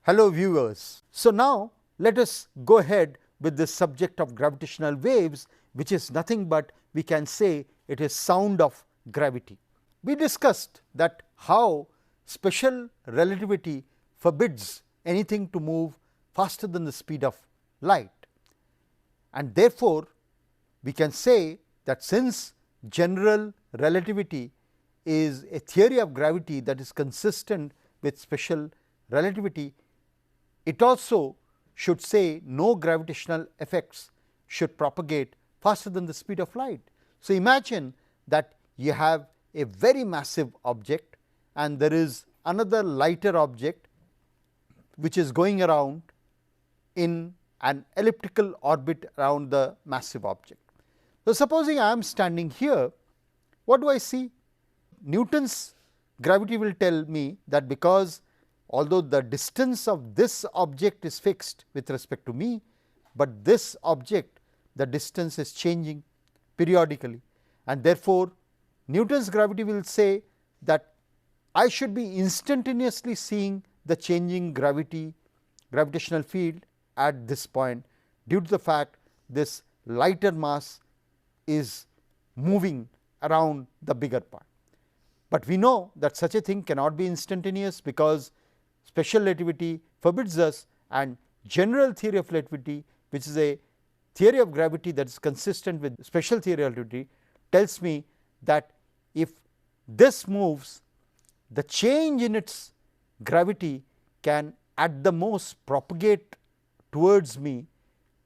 Hello viewers. So, now let us go ahead with this subject of gravitational waves, which is nothing but we can say it is sound of gravity. We discussed that how special relativity forbids anything to move faster than the speed of light, and therefore, we can say that since general relativity is a theory of gravity that is consistent with special relativity, it also should say no gravitational effects should propagate faster than the speed of light. So, imagine that you have a very massive object and there is another lighter object which is going around in an elliptical orbit around the massive object. So, supposing I am standing here, what do I see? Newton's gravity will tell me that because although the distance of this object is fixed with respect to me, but this object the distance is changing periodically, and therefore, Newton's gravity will say that I should be instantaneously seeing the changing gravitational field at this point, due to the fact this lighter mass is moving around the bigger part. But we know that such a thing cannot be instantaneous, because special relativity forbids us, and general theory of relativity, which is a theory of gravity that is consistent with special theory of relativity, tells me that if this moves, the change in its gravity can at the most propagate towards me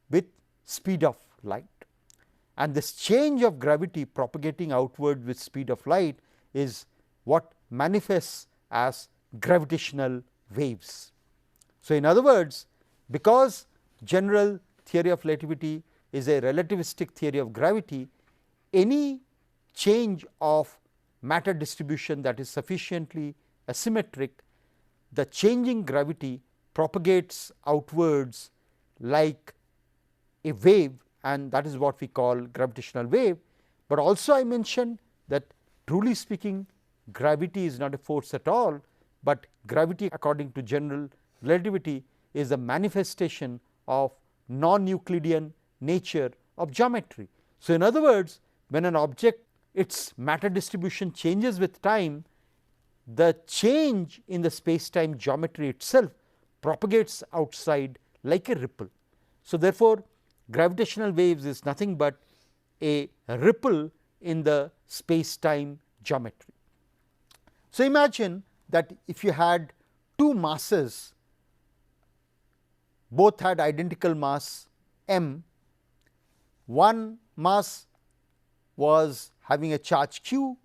with speed of light, and this change of gravity propagating outward with speed of light is what manifests as gravitational waves. So, in other words, because general theory of relativity is a relativistic theory of gravity, any change of matter distribution that is sufficiently asymmetric, the changing gravity propagates outwards like a wave, and that is what we call gravitational wave. But also I mentioned that truly speaking, gravity is not a force at all, but gravity according to general relativity is a manifestation of non-Euclidean nature of geometry. So, in other words, when an object, its matter distribution changes with time, the change in the space time geometry itself propagates outside like a ripple. So, therefore, gravitational waves is nothing but a ripple in the space time geometry. So, imagine that if you had two masses, both had identical mass m, one mass was having a charge q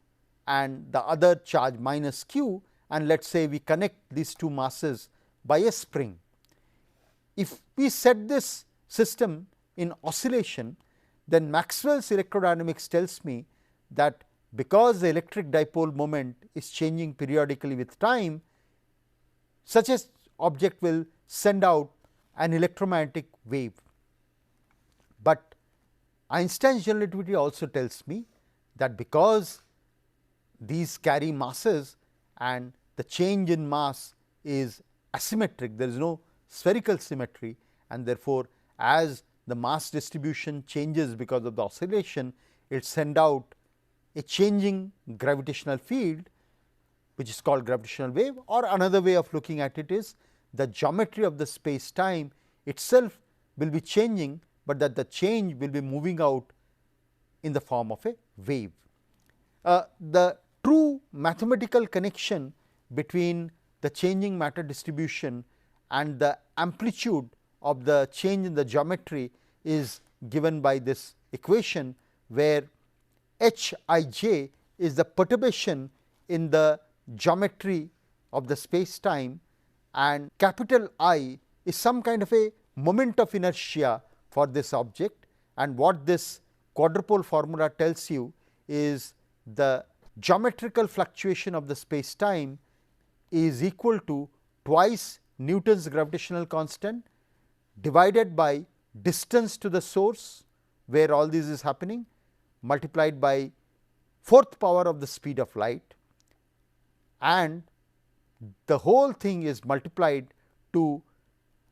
and the other charge minus q, and let us say we connect these two masses by a spring. If we set this system in oscillation, then Maxwell's electrodynamics tells me that because the electric dipole moment is changing periodically with time, such an object will send out an electromagnetic wave. But Einstein's general relativity also tells me that because these carry masses and the change in mass is asymmetric, there is no spherical symmetry, and therefore, as the mass distribution changes because of the oscillation, it sends out a changing gravitational field, which is called gravitational wave. Or another way of looking at it is the geometry of the space time itself will be changing, but that the change will be moving out in the form of a wave. The true mathematical connection between the changing matter distribution and the amplitude of the change in the geometry is given by this equation, where Hij is the perturbation in the geometry of the space time, and capital I is some kind of a moment of inertia for this object, and what this quadrupole formula tells you is the geometrical fluctuation of the space time is equal to twice Newton's gravitational constant divided by distance to the source where all this is happening, multiplied by 4th power of the speed of light, and the whole thing is multiplied to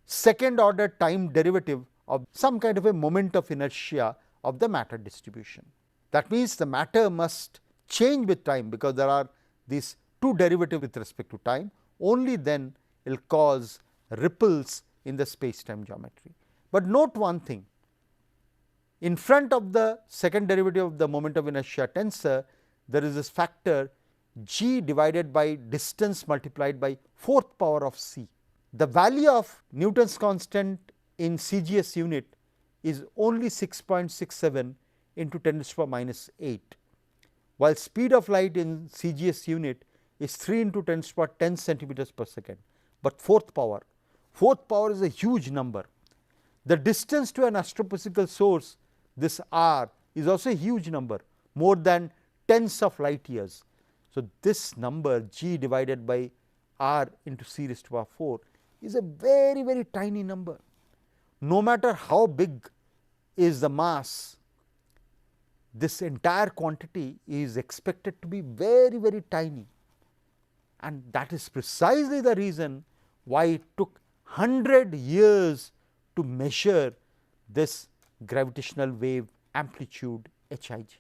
second order time derivative of some kind of a moment of inertia of the matter distribution. That means the matter must change with time, because there are these two derivatives with respect to time. Only then it will cause ripples in the space time geometry. But note one thing, in front of the second derivative of the moment of inertia tensor, there is this factor g divided by distance multiplied by 4th power of c. The value of Newton's constant in CGS unit is only 6.67 into 10 to the power minus 8, while speed of light in CGS unit is 3 into 10 to the power 10 centimeters per second, but 4th power is a huge number. The distance to an astrophysical source, this r, is also a huge number, more than tens of light years. So, this number g divided by r into c raised to power 4 is a very, very tiny number. No matter how big is the mass, this entire quantity is expected to be very, very tiny, and that is precisely the reason why it took 100 years to measure this gravitational wave amplitude Hij.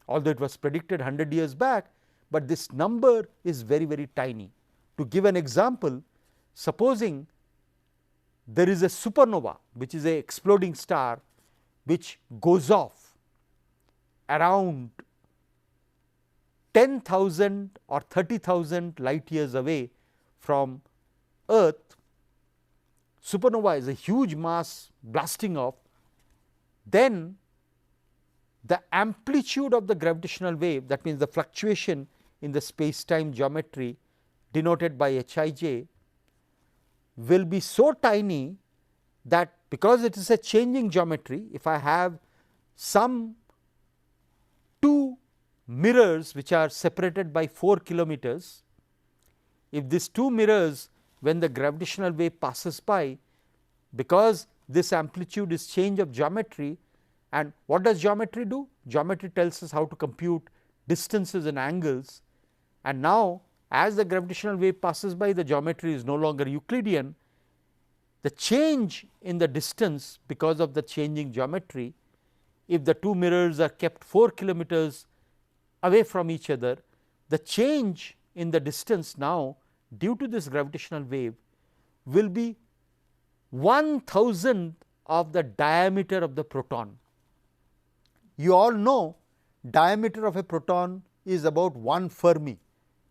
Although it was predicted 100 years back, but this number is very, very tiny. To give an example, supposing there is a supernova, which is a exploding star which goes off around 10,000 or 30,000 light years away from Earth. Supernova is a huge mass blasting off, then the amplitude of the gravitational wave, that means the fluctuation in the space time geometry denoted by Hij, will be so tiny that, because it is a changing geometry, if I have some two mirrors which are separated by 4 kilometers, if these two mirrors, when the gravitational wave passes by, because this amplitude is change of geometry, and what does geometry do? Geometry tells us how to compute distances and angles, and now as the gravitational wave passes by, the geometry is no longer Euclidean. The change in the distance because of the changing geometry, if the two mirrors are kept 4 kilometers away from each other, the change in the distance now due to this gravitational wave will be 1,000th of the diameter of the proton. You all know diameter of a proton is about 1 Fermi.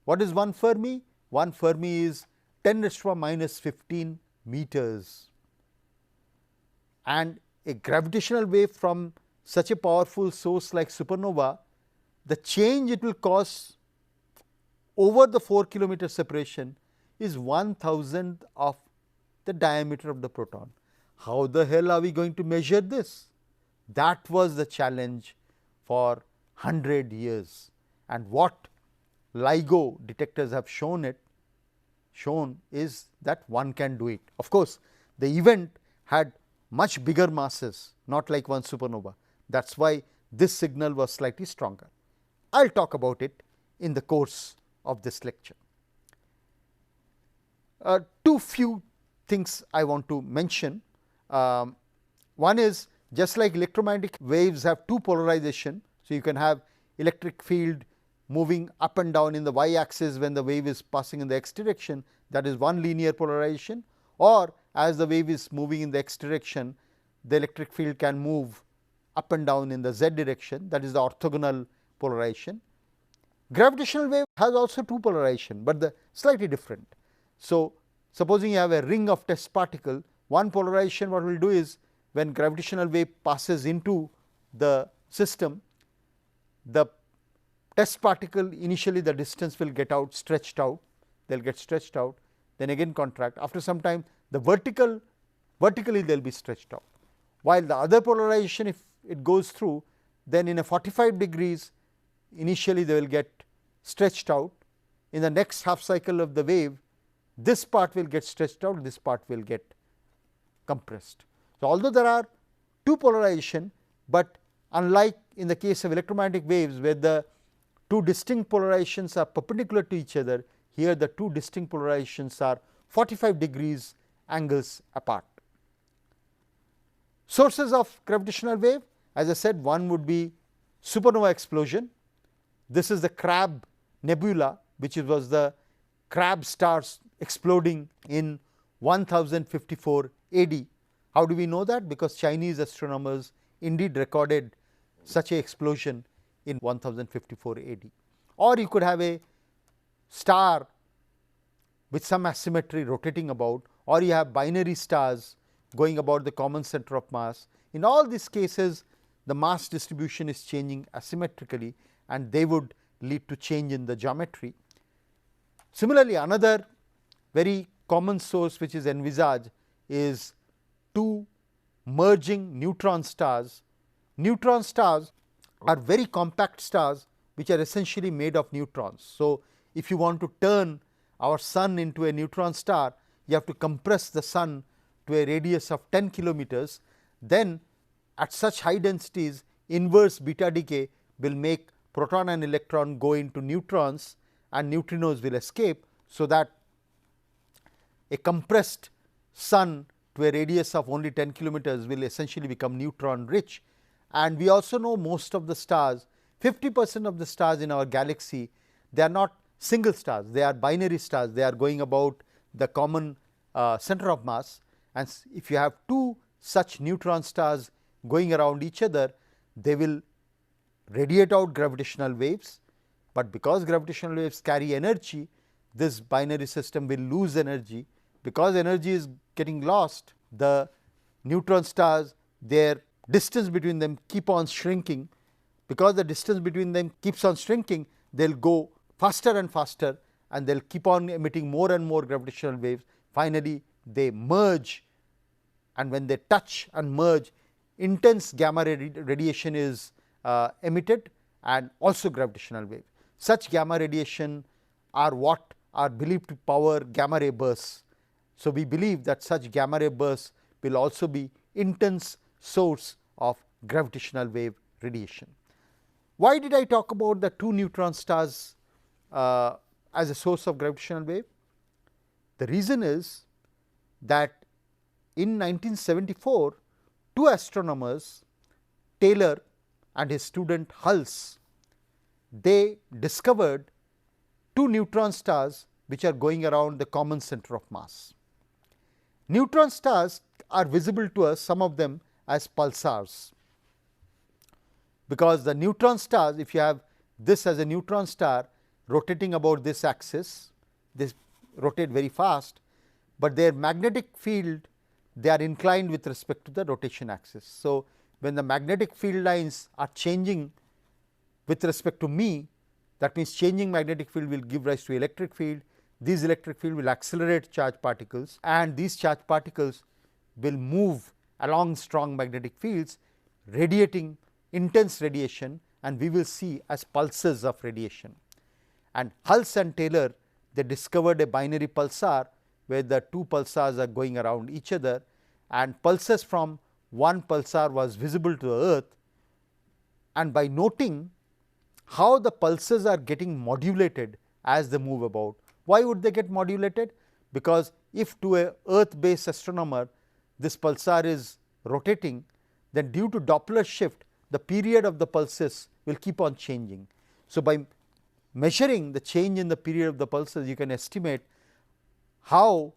What is 1 Fermi? 1 Fermi is 10 raised to the power minus 15 meters, and a gravitational wave from such a powerful source like supernova, the change it will cause over the 4 kilometer separation is 1,000th of the diameter of the proton. How the hell are we going to measure this? That was the challenge for 100 years, and what LIGO detectors have shown is that one can do it. Of course, the event had much bigger masses, not like one supernova. That is why this signal was slightly stronger. I will talk about it in the course of this lecture. Two few things I want to mention. One is, just like electromagnetic waves have two polarization. So, you can have electric field moving up and down in the y axis when the wave is passing in the x direction, that is one linear polarization, or as the wave is moving in the x direction, the electric field can move up and down in the z direction, that is the orthogonal polarization. Gravitational wave has also two polarization, but the slightly different. So, supposing you have a ring of test particle, one polarization what will do is, when gravitational wave passes into the system, the test particle initially the distance will get out stretched out, they will get stretched out, then again contract. After some time the vertically they will be stretched out, while the other polarization, if it goes through, then in a 45 degrees initially they will get stretched out. In the next half cycle of the wave, this part will get stretched out, this part will get compressed. So, although there are two polarization, but unlike in the case of electromagnetic waves where the two distinct polarizations are perpendicular to each other, here the two distinct polarizations are 45 degrees angles apart. Sources of gravitational wave, as I said, one would be supernova explosion. This is the Crab nebula, which was the Crab stars exploding in 1054 AD. How do we know that? Because Chinese astronomers indeed recorded such a explosion in 1054 AD. Or you could have a star with some asymmetry rotating about, or you have binary stars going about the common center of mass. In all these cases, the mass distribution is changing asymmetrically, and they would lead to change in the geometry. Similarly, another very common source which is envisaged is two merging neutron stars. Neutron stars are very compact stars which are essentially made of neutrons. So, if you want to turn our sun into a neutron star, you have to compress the sun to a radius of 10 kilometers. Then at such high densities, inverse beta decay will make proton and electron go into neutrons, and neutrinos will escape. So, that a compressed sun to a radius of only 10 kilometers will essentially become neutron rich. And we also know most of the stars, 50% of the stars in our galaxy, they are not single stars, they are binary stars, they are going about the common center of mass. And if you have two such neutron stars going around each other, they will radiate out gravitational waves, but because gravitational waves carry energy, this binary system will lose energy. Because energy is getting lost, the neutron stars, their distance between them keep on shrinking. Because the distance between them keeps on shrinking, they will go faster and faster, and they will keep on emitting more and more gravitational waves. Finally, they merge, and when they touch and merge, intense gamma radiation is emitted, and also gravitational wave. Such gamma radiation are what are believed to power gamma ray bursts. So, we believe that such gamma ray bursts will also be intense source of gravitational wave radiation. Why did I talk about the two neutron stars as a source of gravitational wave? The reason is that in 1974, two astronomers, Taylor and his student Hulse, they discovered two neutron stars which are going around the common center of mass. Neutron stars are visible to us, some of them as pulsars, because the neutron stars, if you have this as a neutron star rotating about this axis, they rotate very fast, but their magnetic field, they are inclined with respect to the rotation axis. So, when the magnetic field lines are changing with respect to me, that means changing magnetic field will give rise to electric field. These electric field will accelerate charged particles, and these charged particles will move along strong magnetic fields, radiating intense radiation, and we will see as pulses of radiation. And Hulse and Taylor, they discovered a binary pulsar where the two pulsars are going around each other, and pulses from one pulsar was visible to the earth. And by noting how the pulses are getting modulated as they move about. Why would they get modulated? Because if to a earth based astronomer this pulsar is rotating, then due to Doppler shift, the period of the pulses will keep on changing. So, by measuring the change in the period of the pulses, you can estimate how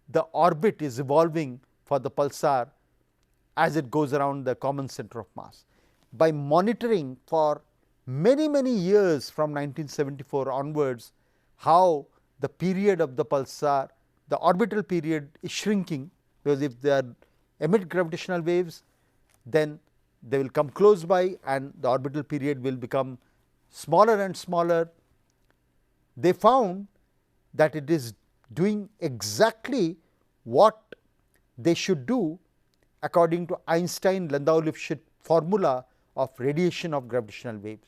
the orbit is evolving for the pulsar as it goes around the common center of mass. By monitoring for many years from 1974 onwards, how the period of the pulsar, the orbital period is shrinking, because if they emit gravitational waves, then they will come close by and the orbital period will become smaller and smaller. They found that it is doing exactly what they should do according to Einstein-Landau-Lifshitz formula of radiation of gravitational waves.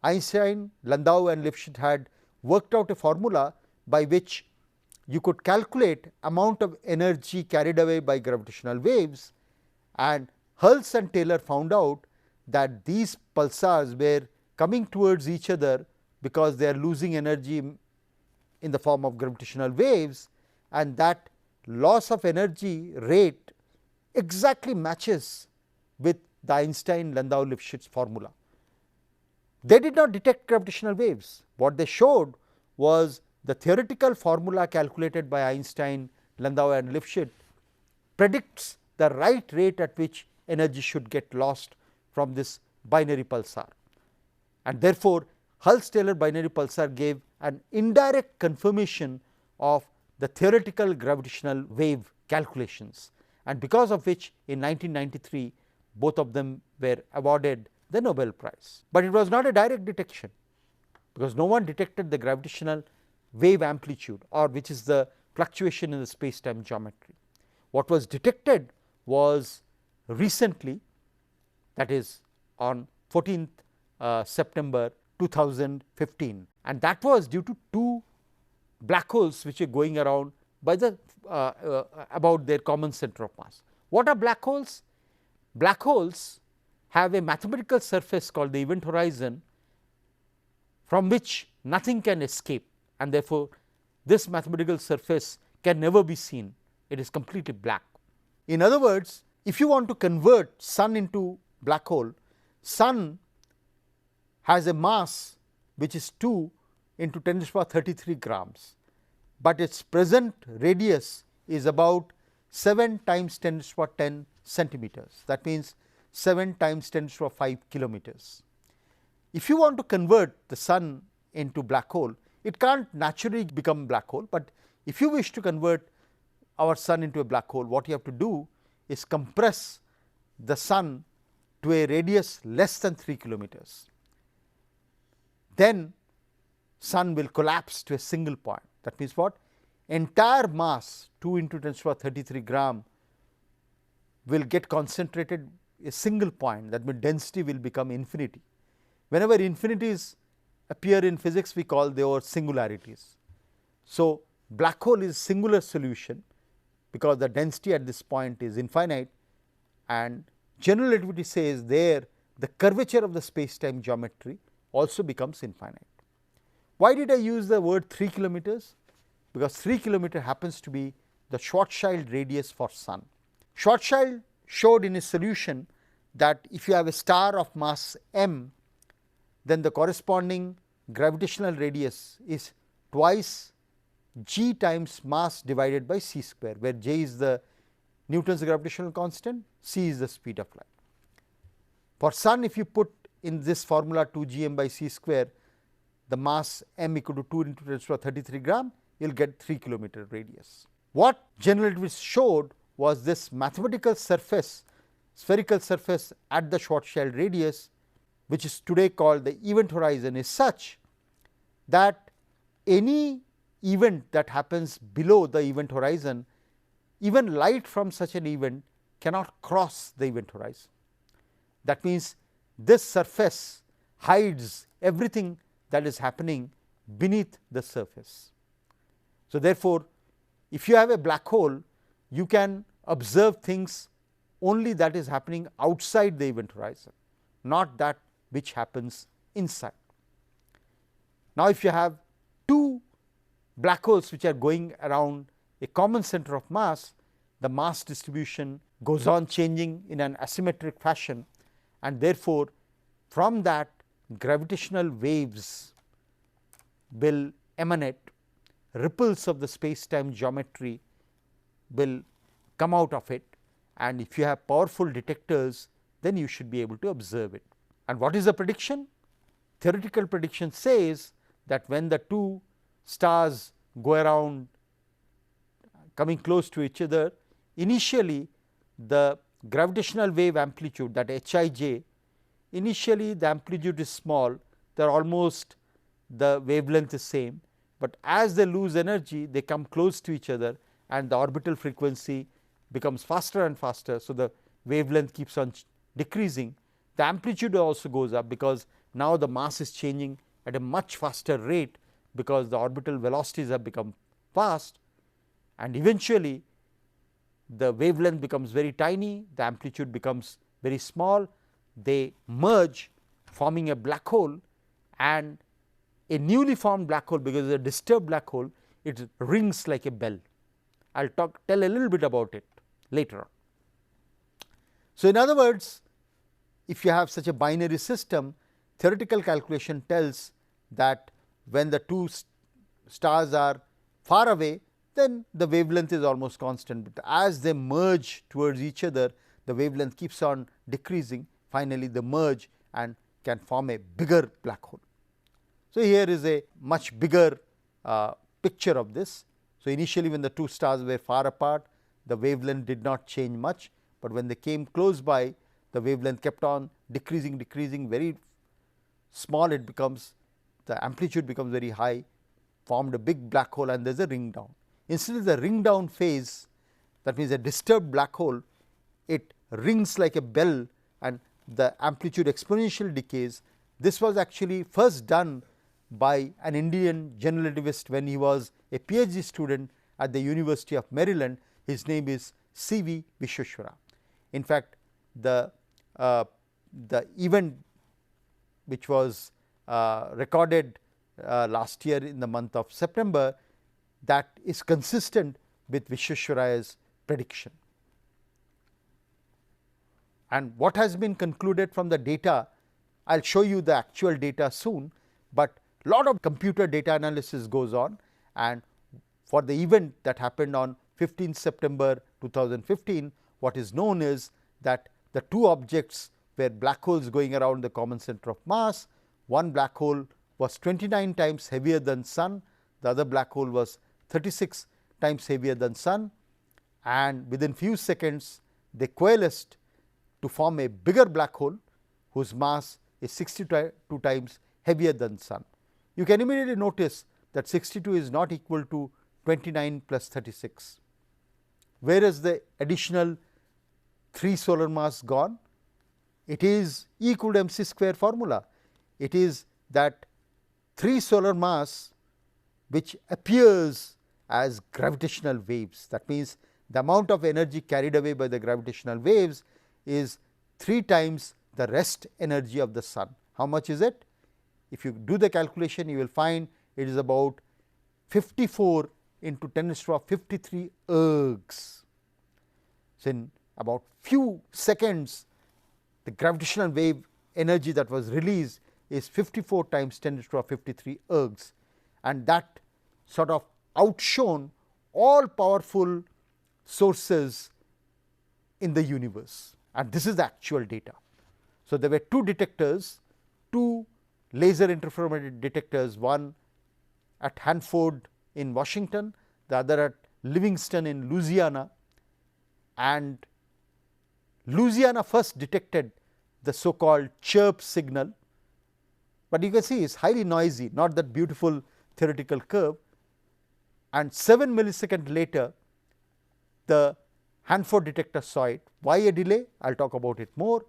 Einstein, Landau and Lifshitz had worked out a formula by which you could calculate amount of energy carried away by gravitational waves, and Hulse and Taylor found out that these pulsars were coming towards each other because they are losing energy in the form of gravitational waves, and that loss of energy rate exactly matches with the Einstein-Landau-Lifshitz formula. They did not detect gravitational waves. What they showed was the theoretical formula calculated by Einstein, Landau and Lifshitz predicts the right rate at which energy should get lost from this binary pulsar, and therefore, Hull-Taylor binary pulsar gave an indirect confirmation of the theoretical gravitational wave calculations, and because of which in 1993 both of them were awarded the Nobel Prize. But it was not a direct detection, because no one detected the gravitational wave amplitude, or which is the fluctuation in the space time geometry. What was detected was recently, that is on 14th September 2015, and that was due to two black holes which are going around by the about their common center of mass. What are black holes? Black holes have a mathematical surface called the event horizon, from which nothing can escape, and therefore, this mathematical surface can never be seen. It is completely black. In other words, if you want to convert sun into black hole, sun has a mass which is 2 into 10 to the power 33 grams, but its present radius is about 7 times 10 to the power 10 centimeters. That means 7 times 10 to the power 5 kilometers. If you want to convert the sun into black hole, it can't naturally become black hole, but if you wish to convert our sun into a black hole, what you have to do is compress the sun to a radius less than 3 kilometers. Then sun will collapse to a single point. That means what? Entire mass 2 into 10 to the power 33 gram will get concentrated a single point. That means density will become infinity. Whenever infinities appear in physics, we call they are singularities. So, black hole is singular solution, because the density at this point is infinite, and general relativity says there the curvature of the space time geometry also becomes infinite. Why did I use the word 3 kilometers? Because 3 kilometer happens to be the Schwarzschild radius for sun. Schwarzschild showed in his solution that if you have a star of mass m, then the corresponding gravitational radius is twice g times mass divided by c square, where j is the Newton's gravitational constant, c is the speed of light. For sun, if you put in this formula 2 g m by c square, the mass m equal to 2 into 10 to the power 33 gram, you will get 3 kilometer radius. What general relativists showed was this mathematical surface, spherical surface at the Schwarzschild radius, which is today called the event horizon, is such that any event that happens below the event horizon, even light from such an event cannot cross the event horizon. That means, this surface hides everything that is happening beneath the surface. So, therefore, if you have a black hole, you can observe things only that is happening outside the event horizon, not that which happens inside. Now, if you have two black holes which are going around a common center of mass, the mass distribution goes on changing in an asymmetric fashion, and therefore, from that gravitational waves will emanate, ripples of the space time geometry will come out of it, and if you have powerful detectors, then you should be able to observe it. And what is the prediction? Theoretical prediction says that when the two stars go around coming close to each other, initially the gravitational wave amplitude, that Hij, initially the amplitude is small, they are almost the wavelength is same, but as they lose energy they come close to each other and the orbital frequency becomes faster and faster. So, the wavelength keeps on decreasing, the amplitude also goes up, because now the mass is changing at a much faster rate, because the orbital velocities have become fast, and eventually the wavelength becomes very tiny, the amplitude becomes very small, they merge forming a black hole, and a newly formed black hole, because it is a disturbed black hole, it rings like a bell. I will tell a little bit about it later on. So, in other words, if you have such a binary system, theoretical calculation tells that when the two stars are far away, then the wavelength is almost constant, but as they merge towards each other, the wavelength keeps on decreasing. Finally, they merge and can form a bigger black hole. So, here is a much bigger picture of this. So, initially when the two stars were far apart, the wavelength did not change much, but when they came close by, the wavelength kept on decreasing, very small, it becomes, the amplitude becomes very high, formed a big black hole, and there is a ring down. Instead of the ring down phase, that means a disturbed black hole, it rings like a bell and the amplitude exponential decays. This was actually first done by an Indian general relativist when he was a PhD student at the University of Maryland. His name is C.V. Vishweshwara. In fact, the event which was recorded last year in the month of September, that is consistent with Vishweshwaraya's prediction. And what has been concluded from the data, I will show you the actual data soon, but lot of computer data analysis goes on, and for the event that happened on 15th September 2015, what is known is that the two objects were black holes going around the common center of mass. One black hole was 29 times heavier than Sun, the other black hole was 36 times heavier than Sun, and within few seconds they coalesced to form a bigger black hole whose mass is 62 times heavier than Sun. You can immediately notice that 62 is not equal to 29 plus 36. Where is the additional 3 solar mass gone? It is E equal to mc square formula. It is that 3 solar mass which appears as gravitational waves. That means, the amount of energy carried away by the gravitational waves is 3 times the rest energy of the Sun. How much is it? If you do the calculation, you will find it is about 54 into 10 to the 53 ergs. So, in about few seconds, the gravitational wave energy that was released is 54 times 10 to the 53 ergs, and that sort of outshone all powerful sources in the universe, and this is the actual data. So, there were 2 detectors, 2 laser interferometer detectors, one at Hanford in Washington, the other at Livingston in Louisiana, and Louisiana first detected the so called chirp signal, but you can see it is highly noisy, not that beautiful theoretical curve, and 7 milliseconds later the Hanford detector saw it. Why a delay? I will talk about it more.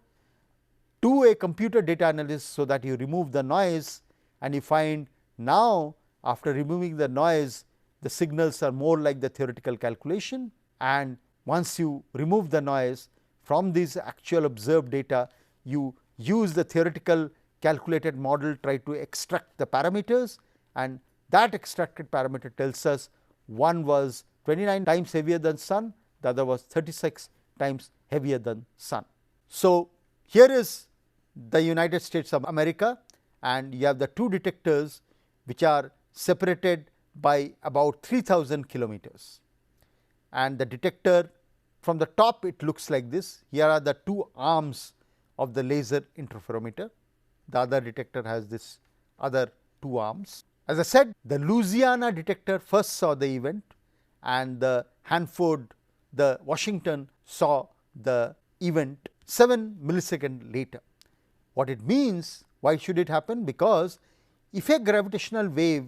Do a computer data analysis so that you remove the noise, and you find now after removing the noise, the signals are more like the theoretical calculation, and once you remove the noise from these actual observed data, you use the theoretical calculated model, try to extract the parameters, and that extracted parameter tells us one was 29 times heavier than Sun, the other was 36 times heavier than Sun. So, here is the United States of America, and you have the 2 detectors which are separated by about 3000 kilometers, and the detector from the top it looks like this. Here are the 2 arms of the laser interferometer, the other detector has this other 2 arms. As I said, the Louisiana detector first saw the event, and the Hanford, the Washington saw the event 7 milliseconds later. What it means, why should it happen? Because if a gravitational wave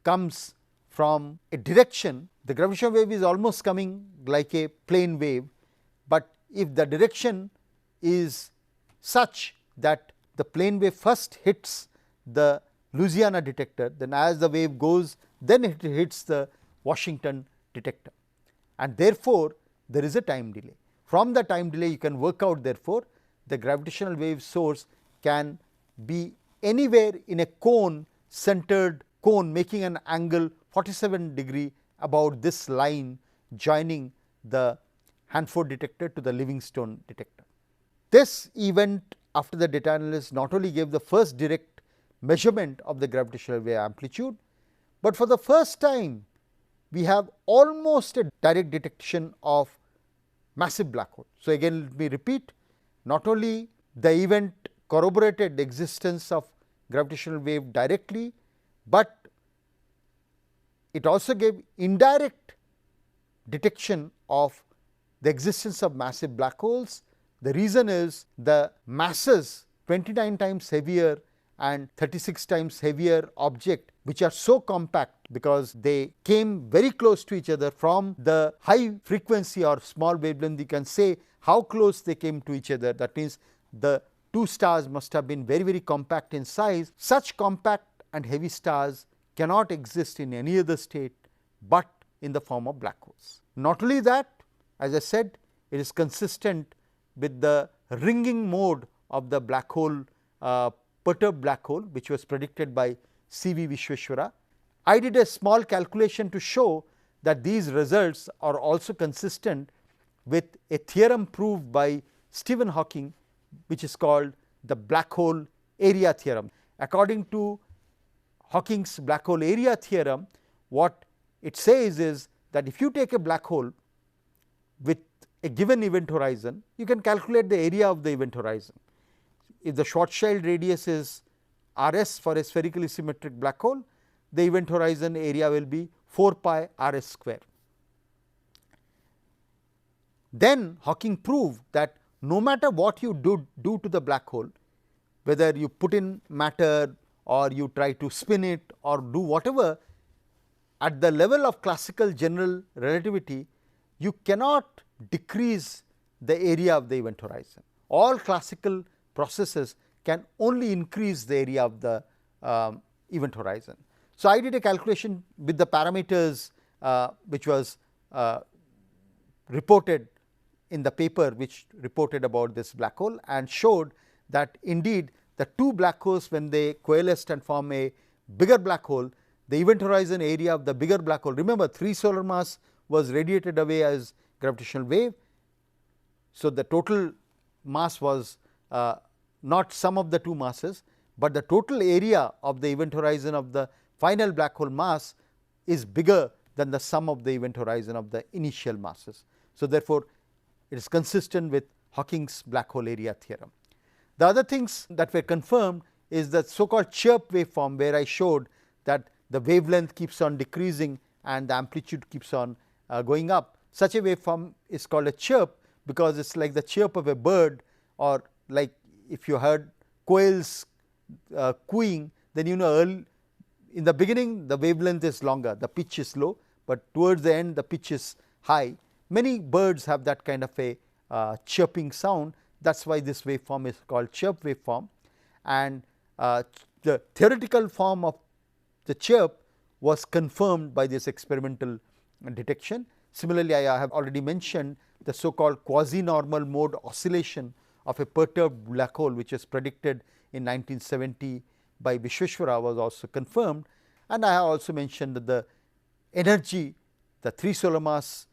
comes from a direction, the gravitational wave is almost coming like a plane wave, but if the direction is such that the plane wave first hits the Louisiana detector, then as the wave goes, then it hits the Washington detector, and therefore, there is a time delay. From the time delay you can work out, therefore, the gravitational wave source can be anywhere in a cone, centered cone making an angle 47 degree about this line joining the Hanford detector to the Livingstone detector. This event after the data analysis not only gave the first direct measurement of the gravitational wave amplitude, but for the first time we have almost a direct detection of massive black hole. So, again let me repeat, not only the event corroborated the existence of gravitational wave directly, but it also gave indirect detection of the existence of massive black holes. The reason is the masses 29 times heavier and 36 times heavier object, which are so compact because they came very close to each other from the high frequency or small wavelength. You can say how close they came to each other. That means the two stars must have been very, very compact in size. Such compact and heavy stars cannot exist in any other state but in the form of black holes. Not only that, as I said, it is consistent with the ringing mode of the black hole, perturbed black hole, which was predicted by C.V. Vishweshwara. I did a small calculation to show that these results are also consistent with a theorem proved by Stephen Hawking, which is called the black hole area theorem. According to Hawking's black hole area theorem, what it says is that if you take a black hole with a given event horizon, you can calculate the area of the event horizon. If the Schwarzschild radius is Rs for a spherically symmetric black hole, the event horizon area will be 4 pi Rs square. Then Hawking proved that no matter what you do to the black hole, whether you put in matter or you try to spin it or do whatever, at the level of classical general relativity, you cannot decrease the area of the event horizon. All classical processes can only increase the area of the event horizon. So, I did a calculation with the parameters which was reported in the paper which reported about this black hole, and showed that indeed the two black holes, when they coalesced and form a bigger black hole, the event horizon area of the bigger black hole, remember 3 solar mass was radiated away as gravitational wave. So, the total mass was not sum of the two masses, but the total area of the event horizon of the final black hole mass is bigger than the sum of the event horizon of the initial masses. So, therefore, it is consistent with Hawking's black hole area theorem. The other things that were confirmed is the so called chirp waveform, where I showed that the wavelength keeps on decreasing and the amplitude keeps on going up. Such a waveform is called a chirp because it is like the chirp of a bird, or like if you heard quails cooing, then you know in the beginning the wavelength is longer, the pitch is low, but towards the end the pitch is high. Many birds have that kind of a chirping sound. That is why this waveform is called chirp waveform, and the theoretical form of the chirp was confirmed by this experimental detection. Similarly, I have already mentioned the so called quasi normal mode oscillation of a perturbed black hole, which was predicted in 1970 by Vishweshwara, was also confirmed, and I have also mentioned that the energy, the 3 solar mass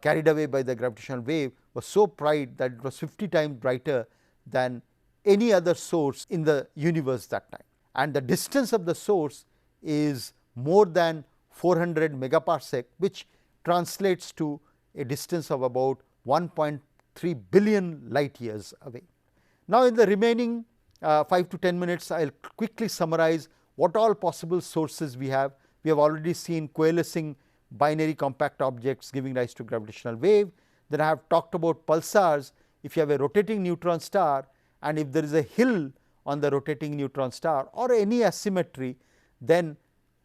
carried away by the gravitational wave was so bright that it was 50 times brighter than any other source in the universe that time, and the distance of the source is more than 400 megaparsec, which translates to a distance of about 1.3 billion light years away. Now, in the remaining 5 to 10 minutes, I will quickly summarize what all possible sources we have. We have already seen coalescing binary compact objects giving rise to gravitational wave. Then I have talked about pulsars. If you have a rotating neutron star, and if there is a hill on the rotating neutron star or any asymmetry, then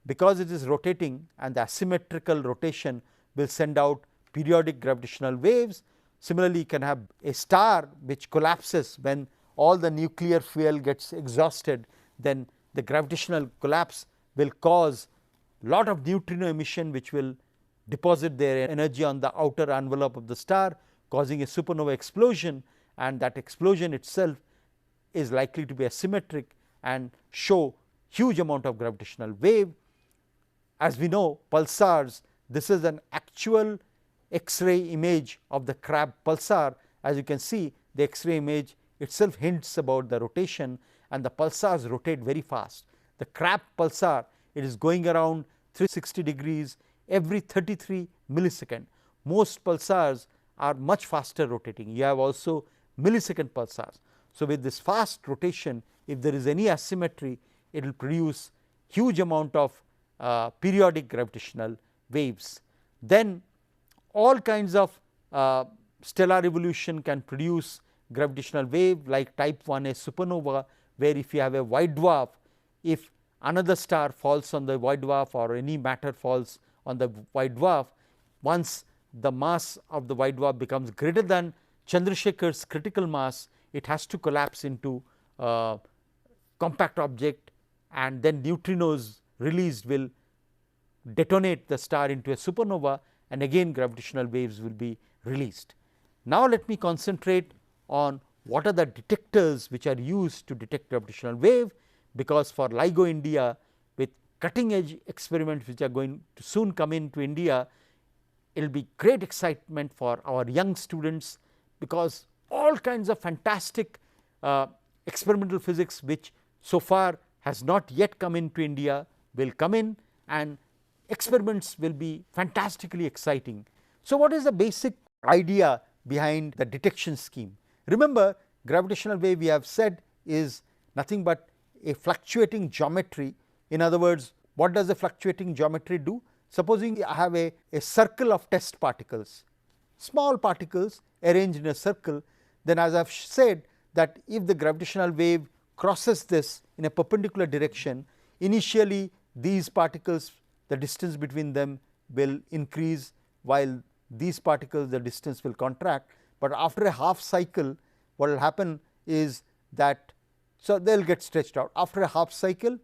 because it is rotating and the asymmetrical rotation will send out periodic gravitational waves. Similarly, you can have a star which collapses when all the nuclear fuel gets exhausted, then the gravitational collapse will cause lot of neutrino emission, which will deposit their energy on the outer envelope of the star, causing a supernova explosion, and that explosion itself is likely to be asymmetric and show huge amount of gravitational wave. As we know, pulsars, this is an actual X-ray image of the crab pulsar. As you can see, the X-ray image itself hints about the rotation, and the pulsars rotate very fast. The crab pulsar, it is going around 360 degrees every 33 millisecond. Most pulsars are much faster rotating. You have also millisecond pulsars. So, with this fast rotation, if there is any asymmetry, it will produce huge amount of periodic gravitational waves. Then all kinds of stellar evolution can produce gravitational wave, like type 1a supernova, where if you have a white dwarf, if another star falls on the white dwarf or any matter falls on the white dwarf, once the mass of the white dwarf becomes greater than Chandrasekhar's critical mass, it has to collapse into a compact object, and then neutrinos released will detonate the star into a supernova, and again gravitational waves will be released. Now, let me concentrate on what are the detectors which are used to detect gravitational wave, because for LIGO India, with cutting edge experiments which are going to soon come into India, it will be great excitement for our young students, because all kinds of fantastic experimental physics which so far has not yet come into India will come in, and experiments will be fantastically exciting. So, what is the basic idea behind the detection scheme? Remember, gravitational wave, we have said, is nothing but a fluctuating geometry. In other words, what does the fluctuating geometry do? Supposing I have a circle of test particles, small particles arranged in a circle, then as I have said that if the gravitational wave crosses this in a perpendicular direction, initially these particles, the distance between them will increase, while these particles, the distance will contract. But after a half cycle, what will happen is that, so they will get stretched out. After a half cycle,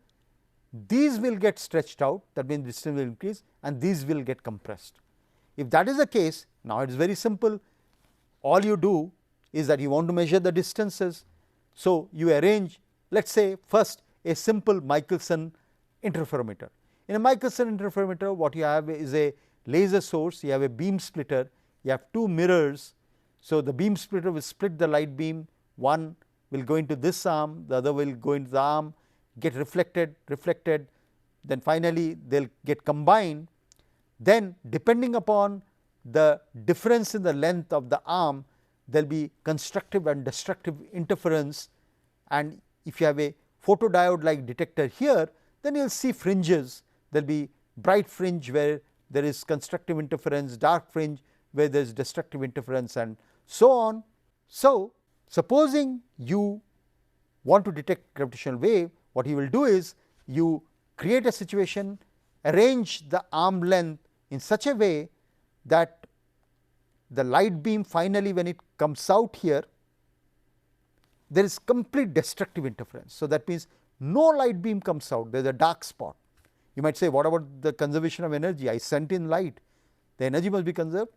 these will get stretched out, that means distance will increase, and these will get compressed. If that is the case, now it is very simple. All you do is that you want to measure the distances. So, you arrange, let us say first a simple Michelson interferometer. In a Michelson interferometer, what you have is a laser source, you have a beam splitter, you have two mirrors. So, the beam splitter will split the light beam, one will go into this arm, the other will go into the arm, get reflected, then finally they will get combined. Then depending upon the difference in the length of the arm, there will be constructive and destructive interference, and if you have a photodiode like detector here, then you will see fringes. There will be bright fringe where there is constructive interference, dark fringe where there is destructive interference, and so on. So, supposing you want to detect gravitational wave, what you will do is you create a situation, arrange the arm length in such a way that the light beam finally when it comes out here, there is complete destructive interference. So, that means no light beam comes out, there is a dark spot. You might say, what about the conservation of energy? I sent in light, the energy must be conserved,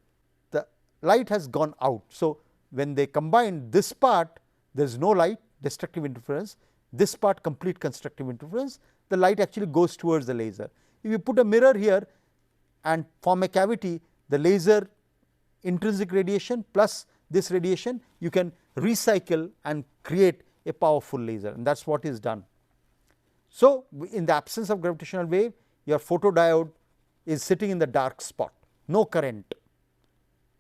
the light has gone out. So, when they combine this part, there is no light, destructive interference, this part complete constructive interference, the light actually goes towards the laser. If you put a mirror here and form a cavity, the laser intrinsic radiation plus this radiation, you can recycle and create a powerful laser, and that is what is done. So, in the absence of gravitational wave, your photodiode is sitting in the dark spot, no current.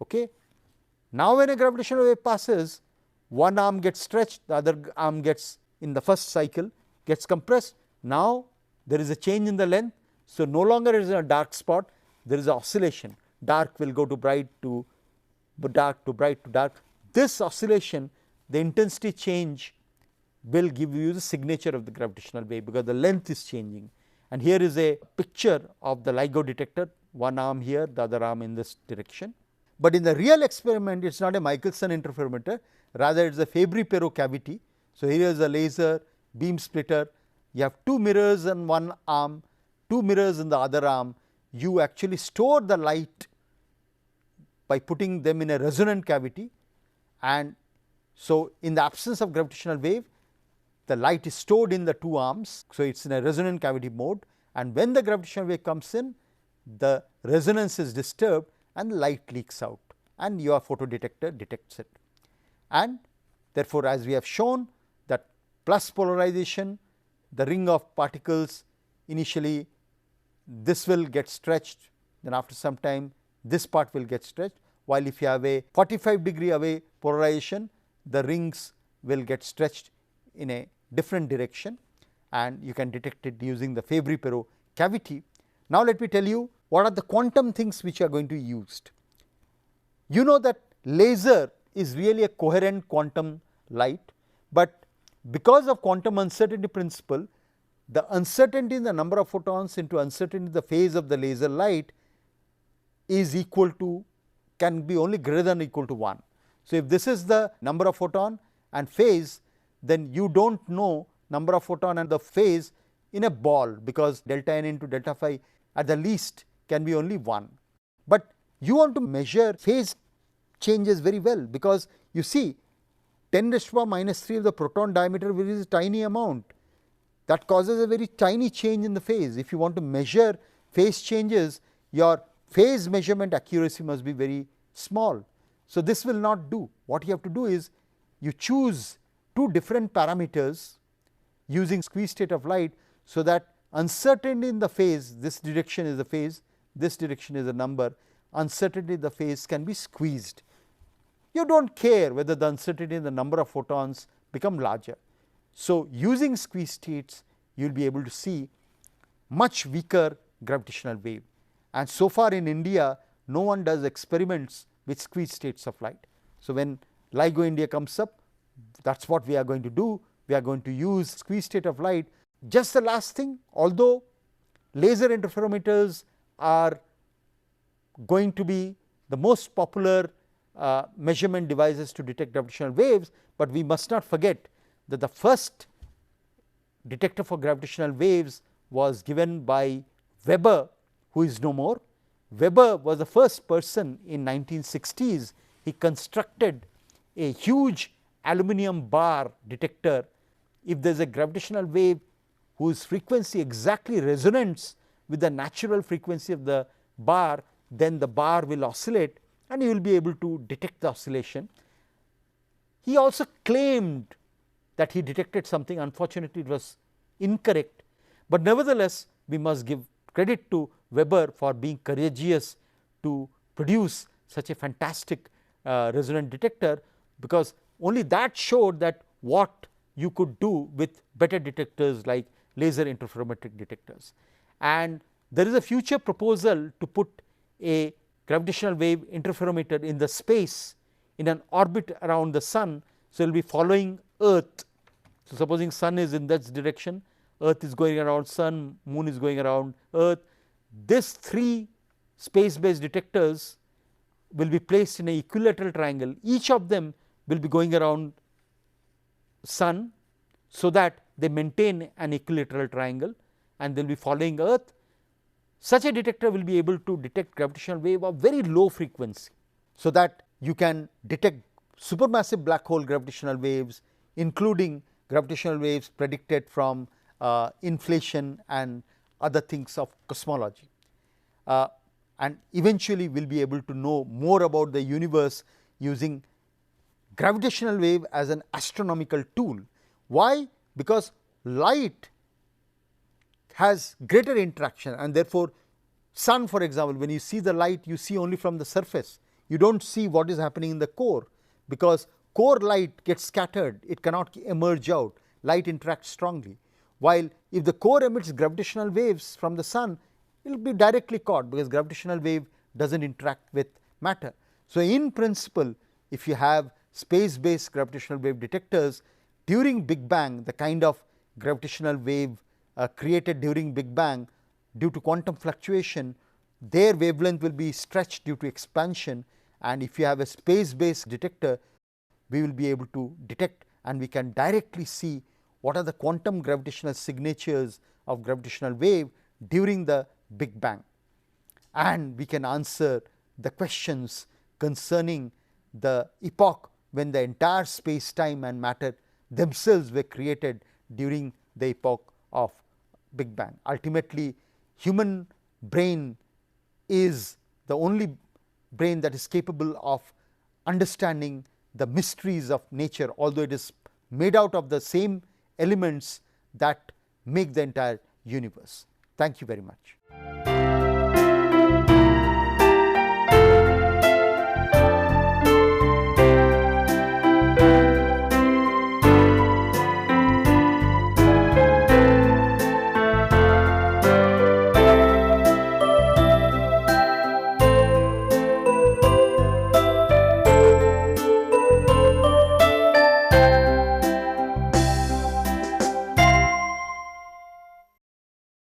Okay. Now, when a gravitational wave passes, one arm gets stretched, the other arm gets, in the first cycle, gets compressed. Now, there is a change in the length. So, no longer is a dark spot, there is an oscillation, dark will go to bright to dark to bright to dark. This oscillation, the intensity change will give you the signature of the gravitational wave, because the length is changing. And here is a picture of the LIGO detector, one arm here, the other arm in this direction. But in the real experiment, it is not a Michelson interferometer, rather it is a Fabry-Perot cavity. So, here is a laser beam splitter, you have two mirrors in one arm, two mirrors in the other arm. You actually store the light by putting them in a resonant cavity, and so in the absence of gravitational wave, the light is stored in the two arms. So, it is in a resonant cavity mode, and when the gravitational wave comes in, the resonance is disturbed and light leaks out and your photodetector detects it. And therefore, as we have shown that plus polarization, the ring of particles initially this will get stretched, then after some time this part will get stretched, while if you have a 45-degree away polarization, the rings will get stretched in a different direction and you can detect it using the Fabry-Perot cavity. Now, let me tell you what are the quantum things which are going to be used. You know that laser is really a coherent quantum light, but because of quantum uncertainty principle, the uncertainty in the number of photons into uncertainty in the phase of the laser light is equal to, can be only greater than or equal to 1. So, if this is the number of photon and phase, then you do not know number of photon and the phase in a ball, because delta n into delta phi at the least can be only 1. But you want to measure phase changes very well, because you see 10⁻³ of the proton diameter, which is a tiny amount, that causes a very tiny change in the phase. If you want to measure phase changes, your phase measurement accuracy must be very small. So, this will not do. What you have to do is you choose two different parameters using squeeze state of light, so that uncertainty in the phase, this direction is the phase, this direction is the number, uncertainty in the phase can be squeezed. You do not care whether the uncertainty in the number of photons become larger. So, using squeeze states you will be able to see much weaker gravitational wave, and so far in India no one does experiments with squeeze states of light. So, when LIGO India comes up, that is what we are going to do. We are going to use squeeze state of light. Just the last thing, although laser interferometers are going to be the most popular measurement devices to detect gravitational waves, but we must not forget that the first detector for gravitational waves was given by Weber, who is no more. Weber was the first person in 1960s. He constructed a huge aluminum bar detector. If there is a gravitational wave whose frequency exactly resonates with the natural frequency of the bar, then the bar will oscillate and you will be able to detect the oscillation. He also claimed that he detected something. Unfortunately, it was incorrect, but nevertheless we must give credit to Weber for being courageous to produce such a fantastic resonant detector, because only that showed that what you could do with better detectors like laser interferometric detectors. And there is a future proposal to put a gravitational wave interferometer in the space in an orbit around the sun. So, it will be following Earth. So, supposing sun is in that direction, Earth is going around sun, moon is going around Earth. These three space based detectors will be placed in an equilateral triangle. Each of them will be going around sun, so that they maintain an equilateral triangle and they will be following Earth. Such a detector will be able to detect gravitational wave of very low frequency, so that you can detect supermassive black hole gravitational waves, including gravitational waves predicted from inflation and other things of cosmology. And eventually we will be able to know more about the universe using gravitational wave as an astronomical tool. Why? Because light has greater interaction, and therefore sun, for example, when you see the light you see only from the surface, you do not see what is happening in the core, because core light gets scattered, it cannot emerge out, light interacts strongly. While if the core emits gravitational waves from the sun, it will be directly caught, because gravitational wave does not interact with matter. So, in principle, if you have space based gravitational wave detectors during Big Bang, the kind of gravitational wave created during Big Bang due to quantum fluctuation, their wavelength will be stretched due to expansion, and if you have a space based detector, we will be able to detect and we can directly see what are the quantum gravitational signatures of gravitational wave during the Big Bang, and we can answer the questions concerning the epoch when the entire space time and matter themselves were created during the epoch of Big Bang. Ultimately, human brain is the only brain that is capable of understanding the mysteries of nature, although it is made out of the same elements that make the entire universe. Thank you very much.